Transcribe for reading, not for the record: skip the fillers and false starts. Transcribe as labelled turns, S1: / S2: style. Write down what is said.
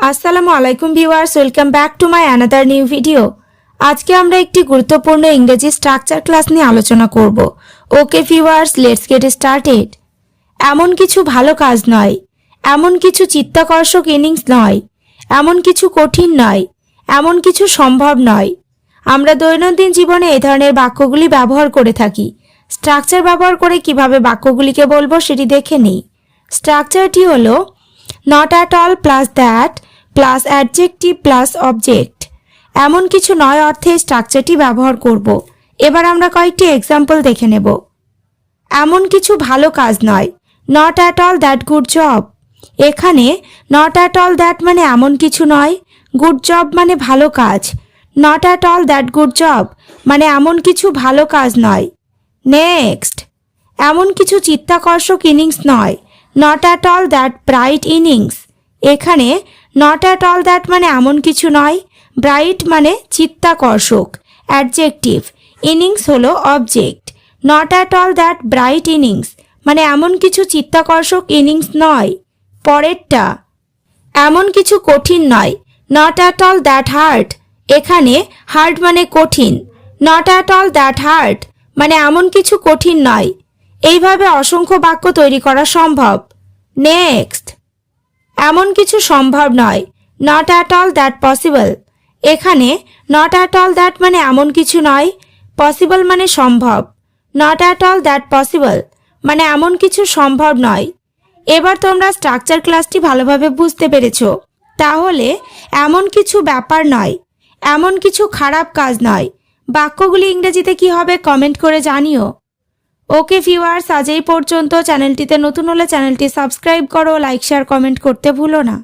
S1: আসসালামু আলাইকুম viewers, welcome back to my another new video. আজকে আমরা একটি গুরুত্বপূর্ণ ইংরেজি স্ট্রাকচার ক্লাস নিয়ে আলোচনা করব। Okay viewers, let's get started. এমন কিছু ভালো কাজ নয়, এমন কিছু চিত্তাকর্ষক ইনিংস নয়, এমন কিছু কঠিন নয়, এমন কিছু সম্ভব নয়। আমরা দৈনন্দিন জীবনে এই ধরনের বাক্যগুলি ব্যবহার করে থাকি। স্ট্রাকচার ব্যবহার করে কিভাবে বাক্যগুলিকে বলবো সেটি দেখে নিই। স্ট্রাকচারটি হলো not at all plus that plus adjective plus object. এমন কিছু নয় অর্থে স্ট্রাকচারটি ব্যবহার করব। এবার আমরা কয়েকটি এক্সাম্পল দেখে নেব। এমন কিছু ভালো কাজ নয়, not at all that good job. এখানে নট অ্যাট অল দ্যাট মানে এমন কিছু নয়, গুড জব মানে ভালো কাজ। Not at all that good job মানে এমন কিছু ভালো কাজ নয়। নেক্সট, এমন কিছু চিত্তাকর্ষক ইনিংস নয়, not at all that bright innings. এখানে নট অ্যাট অল দ্যাট মানে এমন কিছু নয়, ব্রাইট মানে চিত্তাকর্ষক, অ্যাডজেক্টিভ, ইনিংস হলো object. Not at all that bright innings মানে এমন কিছু চিত্তাকর্ষক ইনিংস নয়। পরেরটা, এমন কিছু কঠিন নয়, not at all that hard. এখানে হার্ড মানে কঠিন, not at all that hard মানে এমন কিছু কঠিন নয়। এইভাবে অসংখ্য বাক্য তৈরি করা সম্ভব। নেক্সট, এমন কিছু সম্ভব নয়, not at all that possible. এখানে নট অ্যাট অল দ্যাট মানে এমন কিছু নয়, পসিবল মানে সম্ভব। Not at all that possible মানে এমন কিছু সম্ভব নয়। এবার তোমরা স্ট্রাকচার ক্লাসটি ভালোভাবে বুঝতে পেরেছো। তাহলে এমন কিছু ব্যাপার নয়, এমন কিছু খারাপ কাজ নয়, বাক্যগুলি ইংরেজিতে কি হবে কমেন্ট করে জানিও। ওকে ভিউয়ার্স, আজ এই পর্যন্ত। চ্যানেলটিতে নতুন হলে চ্যানেলটি সাবস্ক্রাইব করো, লাইক শেয়ার কমেন্ট করতে ভুলো না।